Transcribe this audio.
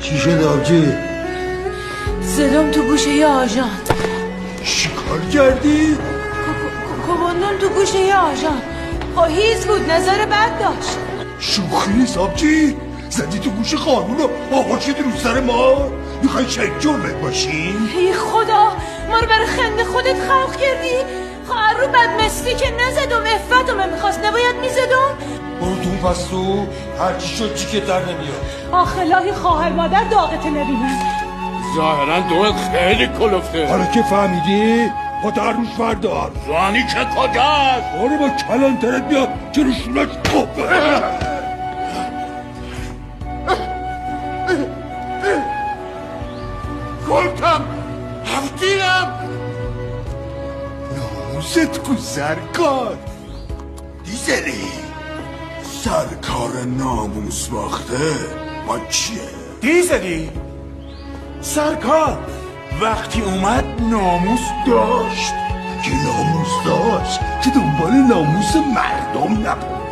چی شد آبجی؟ زدم تو گوشه یه آژان. چی کار کردی؟ کوبوندم تو گوشه یه آژان. هیز بود، نظر بد داشت. شوخی نیست آبجی؟ زدی تو گوش قانون و آقا شدی رو سر ما؟ میخوای شاید جرمت باشیم؟ ای خدا، ما رو برای خنده خودت خلق کردی؟ خواهر رو بدمستی که نزدم، افتم میخواست نباید میزدم؟ برو تو پس تو هرچی شد چی که در نمیاد. آخه لاهی خواهر مادر داغت نبینن. ظاهرا دوت خیلی کلفته. حالا که فهمیدی؟ با در روش بردار. زانی که کجاست؟ آره با کلانترت بیاد که روشونش گلتم هفتیم. ناموست کو سرکار دیزلی. سرکار ناموس باخته ما چیه؟ دیزلی سرکار وقتی اومد ناموس داشت. که ناموس داشت که دنبال ناموس مردم نبود.